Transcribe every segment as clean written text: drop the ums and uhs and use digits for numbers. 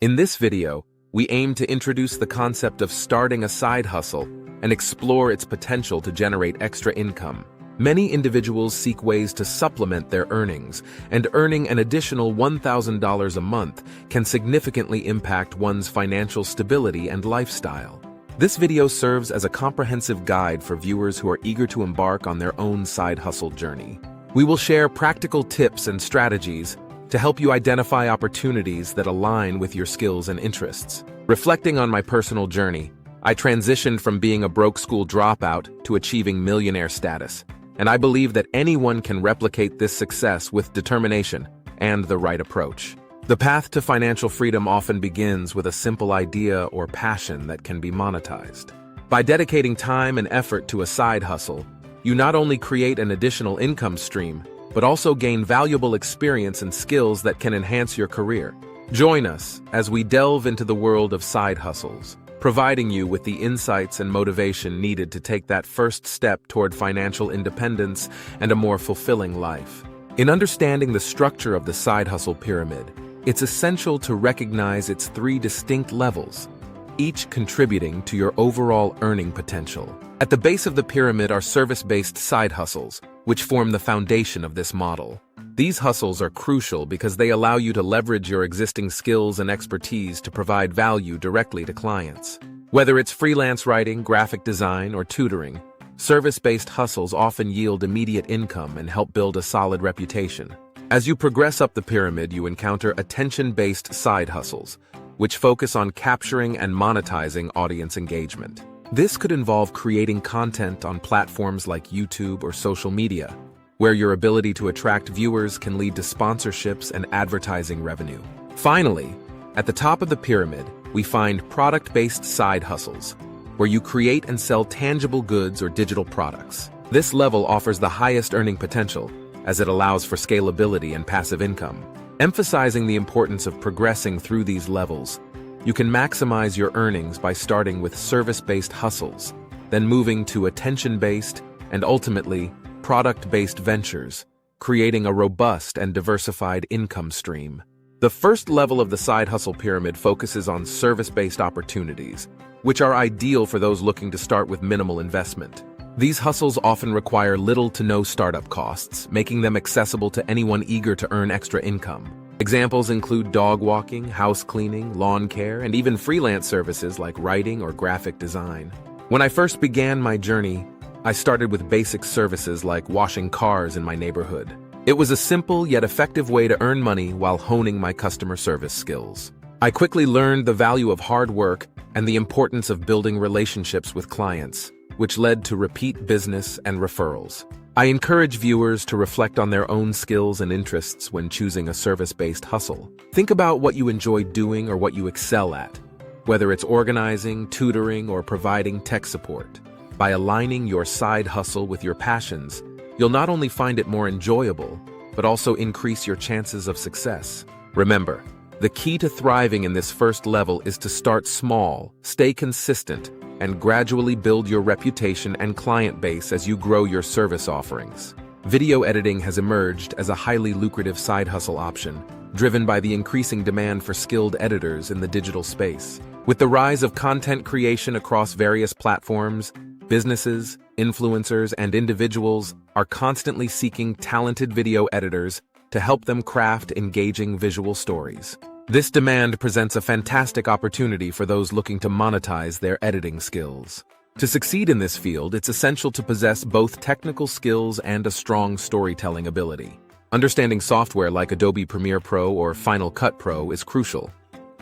In this video, we aim to introduce the concept of starting a side hustle and explore its potential to generate extra income. Many individuals seek ways to supplement their earnings, and earning an additional $1,000 a month can significantly impact one's financial stability and lifestyle. This video serves as a comprehensive guide for viewers who are eager to embark on their own side hustle journey. We will share practical tips and strategies to help you identify opportunities that align with your skills and interests. Reflecting on my personal journey, I transitioned from being a broke school dropout to achieving millionaire status, and I believe that anyone can replicate this success with determination and the right approach. The path to financial freedom often begins with a simple idea or passion that can be monetized. By dedicating time and effort to a side hustle, you not only create an additional income stream, but also gain valuable experience and skills that can enhance your career. Join us as we delve into the world of side hustles, providing you with the insights and motivation needed to take that first step toward financial independence and a more fulfilling life. In understanding the structure of the side hustle pyramid, it's essential to recognize its three distinct levels, each contributing to your overall earning potential. At the base of the pyramid are service-based side hustles, which form the foundation of this model. These hustles are crucial because they allow you to leverage your existing skills and expertise to provide value directly to clients. Whether it's freelance writing, graphic design, or tutoring, service-based hustles often yield immediate income and help build a solid reputation. As you progress up the pyramid, you encounter attention-based side hustles, which focus on capturing and monetizing audience engagement. This could involve creating content on platforms like YouTube or social media, where your ability to attract viewers can lead to sponsorships and advertising revenue. Finally, at the top of the pyramid, we find product-based side hustles, where you create and sell tangible goods or digital products. This level offers the highest earning potential, as it allows for scalability and passive income. Emphasizing the importance of progressing through these levels, you can maximize your earnings by starting with service-based hustles, then moving to attention-based and ultimately product-based ventures, creating a robust and diversified income stream. The first level of the side hustle pyramid focuses on service-based opportunities, which are ideal for those looking to start with minimal investment. These hustles often require little to no startup costs, making them accessible to anyone eager to earn extra income. Examples include dog walking, house cleaning, lawn care, and even freelance services like writing or graphic design. When I first began my journey, I started with basic services like washing cars in my neighborhood. It was a simple yet effective way to earn money while honing my customer service skills. I quickly learned the value of hard work and the importance of building relationships with clients, which led to repeat business and referrals. I encourage viewers to reflect on their own skills and interests when choosing a service-based hustle. Think about what you enjoy doing or what you excel at, whether it's organizing, tutoring, or providing tech support. By aligning your side hustle with your passions, you'll not only find it more enjoyable, but also increase your chances of success. Remember, the key to thriving in this first level is to start small, stay consistent, and gradually build your reputation and client base as you grow your service offerings. Video editing has emerged as a highly lucrative side hustle option, driven by the increasing demand for skilled editors in the digital space. With the rise of content creation across various platforms, businesses, influencers, and individuals are constantly seeking talented video editors to help them craft engaging visual stories. This demand presents a fantastic opportunity for those looking to monetize their editing skills. To succeed in this field, it's essential to possess both technical skills and a strong storytelling ability. Understanding software like Adobe Premiere Pro or Final Cut Pro is crucial,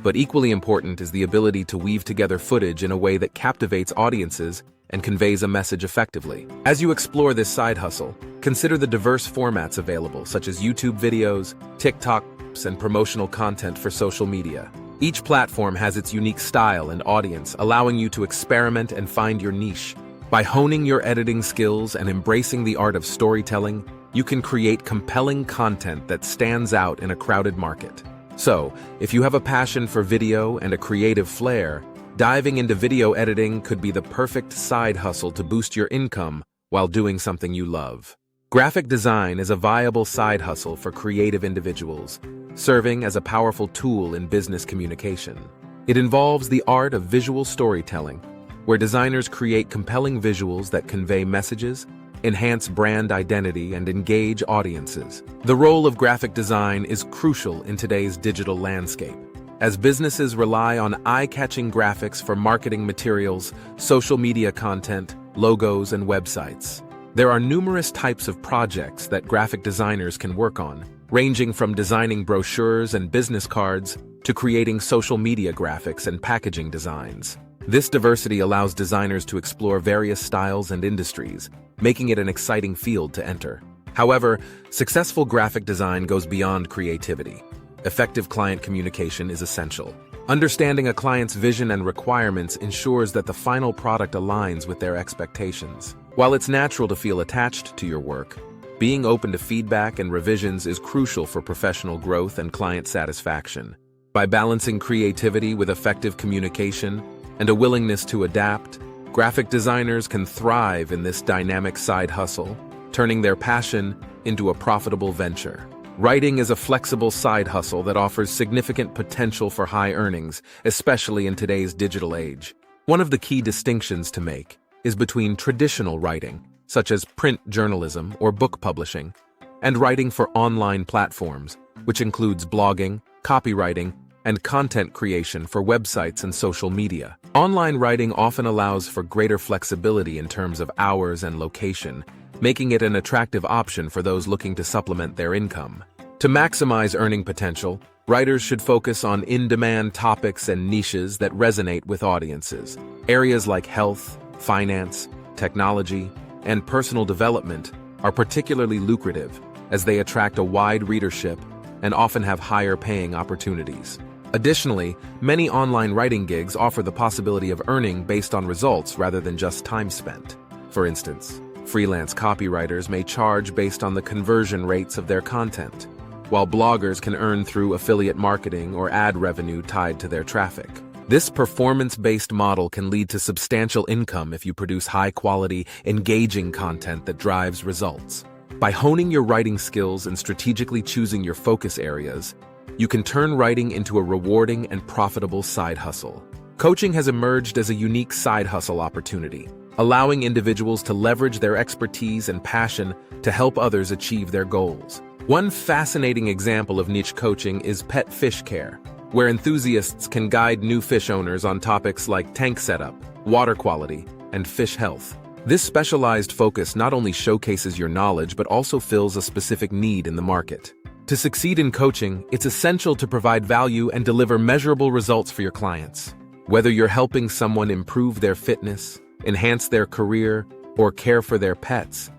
but equally important is the ability to weave together footage in a way that captivates audiences and conveys a message effectively. As you explore this side hustle, consider the diverse formats available, such as YouTube videos, TikTok, and promotional content for social media. Each platform has its unique style and audience, allowing you to experiment and find your niche. By honing your editing skills and embracing the art of storytelling, you can create compelling content that stands out in a crowded market. So, if you have a passion for video and a creative flair, diving into video editing could be the perfect side hustle to boost your income while doing something you love. Graphic design is a viable side hustle for creative individuals, serving as a powerful tool in business communication. It involves the art of visual storytelling, where designers create compelling visuals that convey messages, enhance brand identity, and engage audiences. The role of graphic design is crucial in today's digital landscape, as businesses rely on eye-catching graphics for marketing materials, social media content, logos, and websites. There are numerous types of projects that graphic designers can work on, ranging from designing brochures and business cards to creating social media graphics and packaging designs. This diversity allows designers to explore various styles and industries, making it an exciting field to enter. However, successful graphic design goes beyond creativity. Effective client communication is essential. Understanding a client's vision and requirements ensures that the final product aligns with their expectations. While it's natural to feel attached to your work, being open to feedback and revisions is crucial for professional growth and client satisfaction. By balancing creativity with effective communication and a willingness to adapt, graphic designers can thrive in this dynamic side hustle, turning their passion into a profitable venture. Writing is a flexible side hustle that offers significant potential for high earnings, especially in today's digital age. One of the key distinctions to make is between traditional writing, such as print journalism or book publishing, and writing for online platforms, which includes blogging, copywriting, and content creation for websites and social media. Online writing often allows for greater flexibility in terms of hours and location, making it an attractive option for those looking to supplement their income. To maximize earning potential, writers should focus on in-demand topics and niches that resonate with audiences. Areas like health, finance, technology, and personal development are particularly lucrative as they attract a wide readership and often have higher paying opportunities. Additionally, many online writing gigs offer the possibility of earning based on results rather than just time spent. For instance, freelance copywriters may charge based on the conversion rates of their content, while bloggers can earn through affiliate marketing or ad revenue tied to their traffic. This performance-based model can lead to substantial income if you produce high-quality, engaging content that drives results. By honing your writing skills and strategically choosing your focus areas, you can turn writing into a rewarding and profitable side hustle. Coaching has emerged as a unique side hustle opportunity, allowing individuals to leverage their expertise and passion to help others achieve their goals. One fascinating example of niche coaching is pet fish care, where enthusiasts can guide new fish owners on topics like tank setup, water quality, and fish health. This specialized focus not only showcases your knowledge but also fills a specific need in the market. To succeed in coaching, it's essential to provide value and deliver measurable results for your clients. Whether you're helping someone improve their fitness, enhance their career, or care for their pets,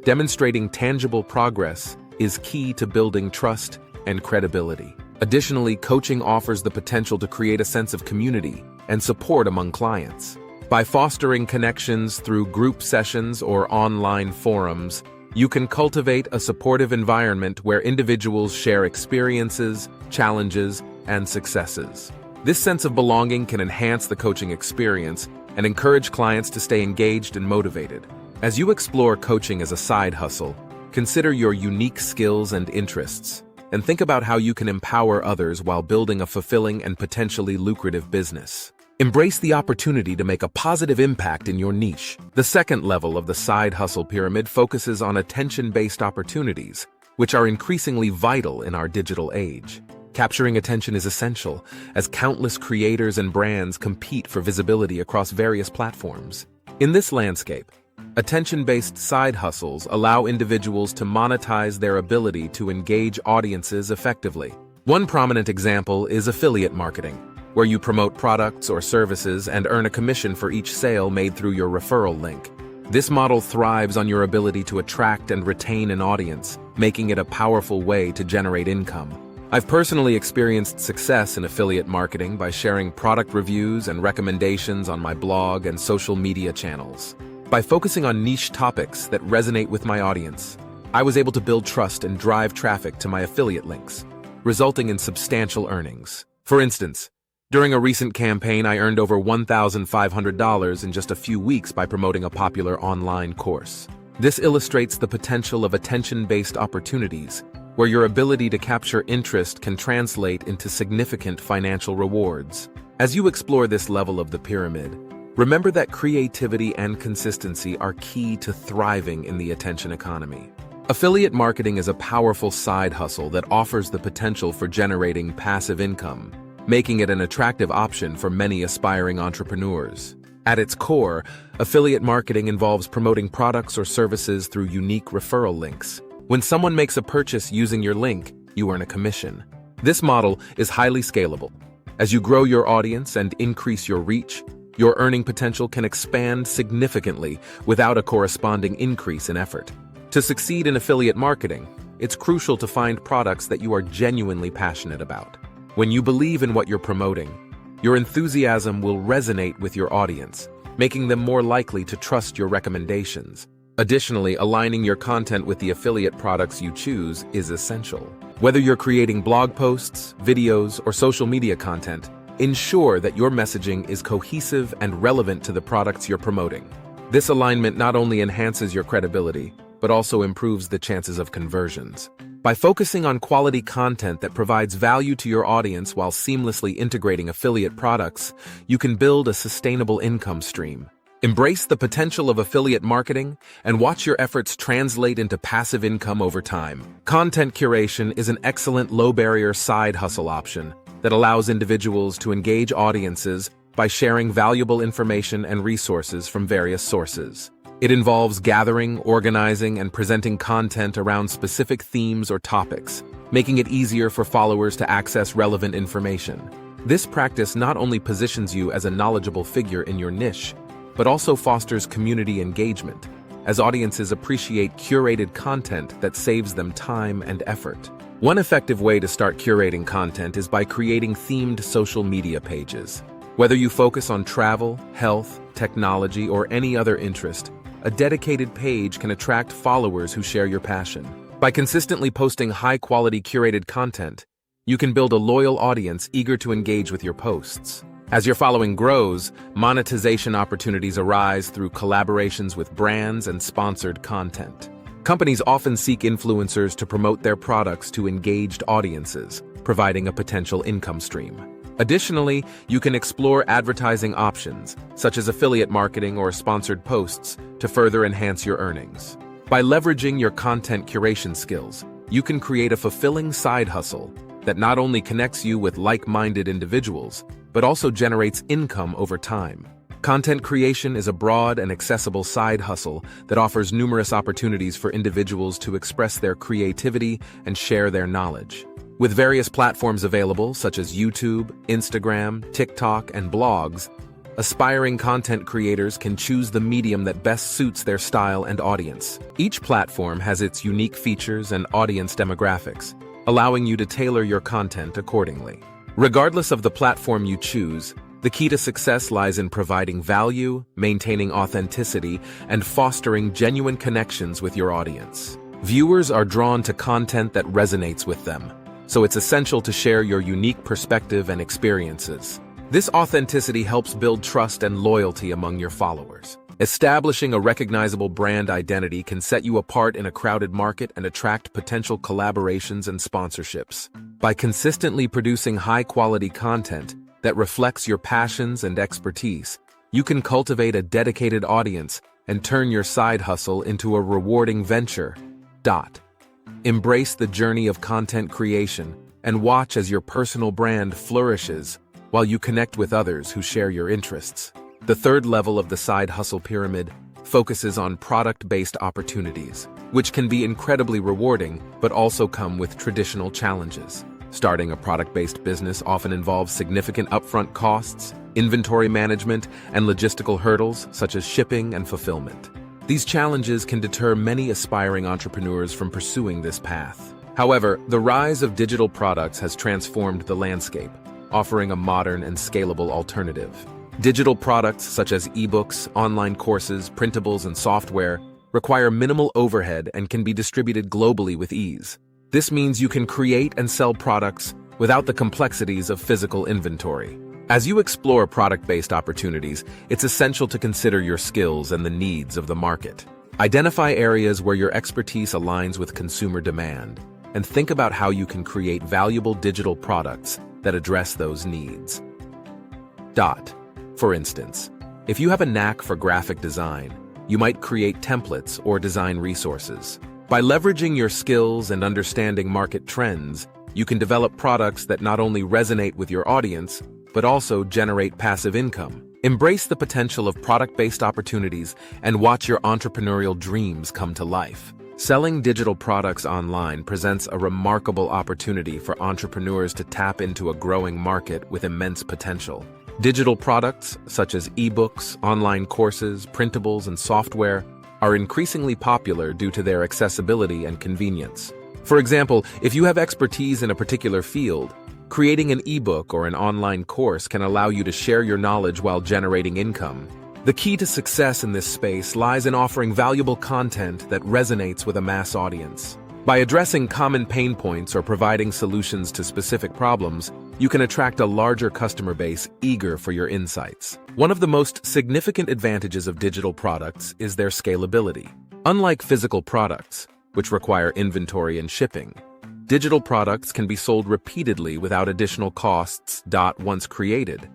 demonstrating tangible progress is key to building trust and credibility. Additionally, coaching offers the potential to create a sense of community and support among clients. By fostering connections through group sessions or online forums, you can cultivate a supportive environment where individuals share experiences, challenges, and successes. This sense of belonging can enhance the coaching experience and encourage clients to stay engaged and motivated. As you explore coaching as a side hustle, consider your unique skills and interests, and think about how you can empower others while building a fulfilling and potentially lucrative business. Embrace the opportunity to make a positive impact in your niche. The second level of the side hustle pyramid focuses on attention-based opportunities, which are increasingly vital in our digital age. Capturing attention is essential, as countless creators and brands compete for visibility across various platforms. In this landscape, attention-based side hustles allow individuals to monetize their ability to engage audiences effectively. One prominent example is affiliate marketing, where you promote products or services and earn a commission for each sale made through your referral link. This model thrives on your ability to attract and retain an audience, making it a powerful way to generate income. I've personally experienced success in affiliate marketing by sharing product reviews and recommendations on my blog and social media channels. By focusing on niche topics that resonate with my audience, I was able to build trust and drive traffic to my affiliate links, resulting in substantial earnings. For instance, during a recent campaign, I earned over $1,500 in just a few weeks by promoting a popular online course. This illustrates the potential of attention-based opportunities, where your ability to capture interest can translate into significant financial rewards. As you explore this level of the pyramid, remember that creativity and consistency are key to thriving in the attention economy. Affiliate marketing is a powerful side hustle that offers the potential for generating passive income, making it an attractive option for many aspiring entrepreneurs. At its core, affiliate marketing involves promoting products or services through unique referral links. When someone makes a purchase using your link, you earn a commission. This model is highly scalable. As you grow your audience and increase your reach, your earning potential can expand significantly without a corresponding increase in effort. To succeed in affiliate marketing, it's crucial to find products that you are genuinely passionate about. When you believe in what you're promoting, your enthusiasm will resonate with your audience, making them more likely to trust your recommendations. Additionally, aligning your content with the affiliate products you choose is essential. Whether you're creating blog posts, videos, or social media content, ensure that your messaging is cohesive and relevant to the products you're promoting. This alignment not only enhances your credibility, but also improves the chances of conversions. By focusing on quality content that provides value to your audience while seamlessly integrating affiliate products, you can build a sustainable income stream. Embrace the potential of affiliate marketing and watch your efforts translate into passive income over time. Content curation is an excellent low-barrier side hustle option that allows individuals to engage audiences by sharing valuable information and resources from various sources. It involves gathering, organizing, and presenting content around specific themes or topics, making it easier for followers to access relevant information. This practice not only positions you as a knowledgeable figure in your niche, but also fosters community engagement, as audiences appreciate curated content that saves them time and effort. One effective way to start curating content is by creating themed social media pages. Whether you focus on travel, health, technology, or any other interest, a dedicated page can attract followers who share your passion. By consistently posting high-quality curated content, you can build a loyal audience eager to engage with your posts. As your following grows, monetization opportunities arise through collaborations with brands and sponsored content. Companies often seek influencers to promote their products to engaged audiences, providing a potential income stream. Additionally, you can explore advertising options, such as affiliate marketing or sponsored posts, to further enhance your earnings. By leveraging your content curation skills, you can create a fulfilling side hustle that not only connects you with like-minded individuals, but also generates income over time. Content creation is a broad and accessible side hustle that offers numerous opportunities for individuals to express their creativity and share their knowledge. With various platforms available, such as YouTube, Instagram, TikTok, and blogs, aspiring content creators can choose the medium that best suits their style and audience. Each platform has its unique features and audience demographics, allowing you to tailor your content accordingly. Regardless of the platform you choose, the key to success lies in providing value, maintaining authenticity, and fostering genuine connections with your audience. Viewers are drawn to content that resonates with them, so it's essential to share your unique perspective and experiences. This authenticity helps build trust and loyalty among your followers. Establishing a recognizable brand identity can set you apart in a crowded market and attract potential collaborations and sponsorships. By consistently producing high-quality content that reflects your passions and expertise, you can cultivate a dedicated audience and turn your side hustle into a rewarding venture. Embrace the journey of content creation and watch as your personal brand flourishes while you connect with others who share your interests. The third level of the side hustle pyramid focuses on product-based opportunities, which can be incredibly rewarding but also come with traditional challenges. Starting a product-based business often involves significant upfront costs, inventory management, and logistical hurdles such as shipping and fulfillment. These challenges can deter many aspiring entrepreneurs from pursuing this path. However, the rise of digital products has transformed the landscape, offering a modern and scalable alternative. Digital products such as ebooks, online courses, printables, and software require minimal overhead and can be distributed globally with ease. This means you can create and sell products without the complexities of physical inventory. As you explore product-based opportunities, it's essential to consider your skills and the needs of the market. Identify areas where your expertise aligns with consumer demand, and think about how you can create valuable digital products that address those needs. For instance, if you have a knack for graphic design, you might create templates or design resources. By leveraging your skills and understanding market trends, you can develop products that not only resonate with your audience, but also generate passive income. Embrace the potential of product-based opportunities and watch your entrepreneurial dreams come to life. Selling digital products online presents a remarkable opportunity for entrepreneurs to tap into a growing market with immense potential. Digital products, such as ebooks, online courses, printables, and software, are increasingly popular due to their accessibility and convenience. For example, if you have expertise in a particular field, creating an ebook or an online course can allow you to share your knowledge while generating income. The key to success in this space lies in offering valuable content that resonates with a mass audience. By addressing common pain points or providing solutions to specific problems, you can attract a larger customer base eager for your insights. One of the most significant advantages of digital products is their scalability. Unlike physical products, which require inventory and shipping, digital products can be sold repeatedly without additional costs. Once created,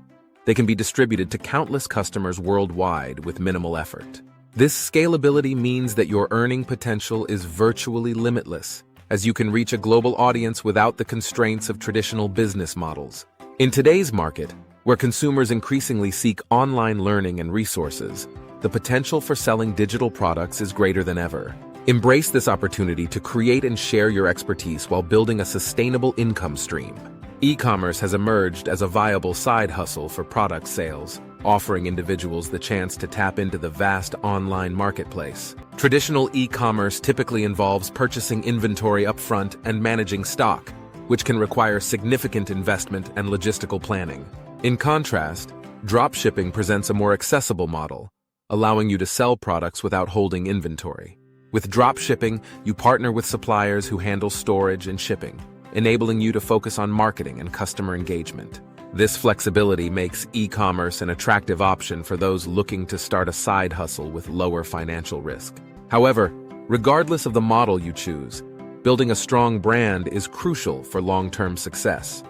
they can be distributed to countless customers worldwide with minimal effort. This scalability means that your earning potential is virtually limitless, as you can reach a global audience without the constraints of traditional business models. In today's market, where consumers increasingly seek online learning and resources, the potential for selling digital products is greater than ever. Embrace this opportunity to create and share your expertise while building a sustainable income stream. E-commerce has emerged as a viable side hustle for product sales, offering individuals the chance to tap into the vast online marketplace. Traditional e-commerce typically involves purchasing inventory upfront and managing stock, which can require significant investment and logistical planning. In contrast, dropshipping presents a more accessible model, allowing you to sell products without holding inventory. With dropshipping, you partner with suppliers who handle storage and shipping, enabling you to focus on marketing and customer engagement. This flexibility makes e-commerce an attractive option for those looking to start a side hustle with lower financial risk. However, regardless of the model you choose, building a strong brand is crucial for long-term success.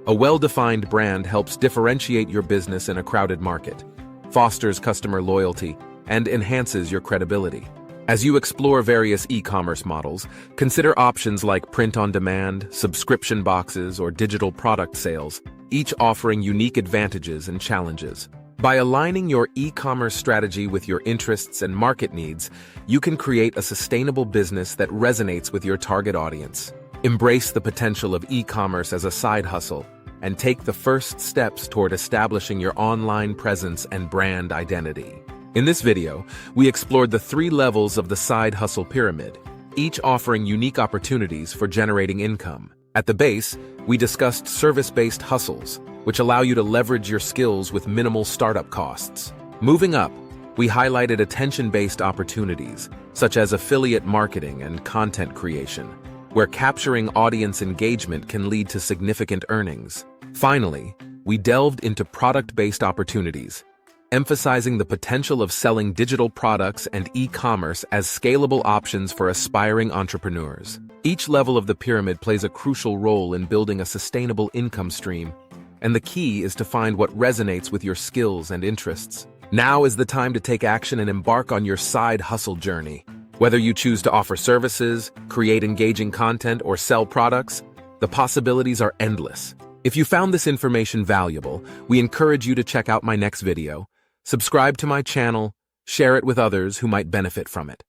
A well-defined brand helps differentiate your business in a crowded market, fosters customer loyalty, and enhances your credibility. As you explore various e-commerce models, consider options like print-on-demand, subscription boxes, or digital product sales, each offering unique advantages and challenges. By aligning your e-commerce strategy with your interests and market needs, you can create a sustainable business that resonates with your target audience. Embrace the potential of e-commerce as a side hustle and take the first steps toward establishing your online presence and brand identity. In this video, we explored the 3 levels of the side hustle pyramid, each offering unique opportunities for generating income. At the base, we discussed service-based hustles, which allow you to leverage your skills with minimal startup costs. Moving up, we highlighted attention-based opportunities, such as affiliate marketing and content creation, where capturing audience engagement can lead to significant earnings. Finally, we delved into product-based opportunities, emphasizing the potential of selling digital products and e-commerce as scalable options for aspiring entrepreneurs. Each level of the pyramid plays a crucial role in building a sustainable income stream, and the key is to find what resonates with your skills and interests. Now is the time to take action and embark on your side hustle journey. Whether you choose to offer services, create engaging content, or sell products, the possibilities are endless. If you found this information valuable, we encourage you to check out my next video, subscribe to my channel, share it with others who might benefit from it.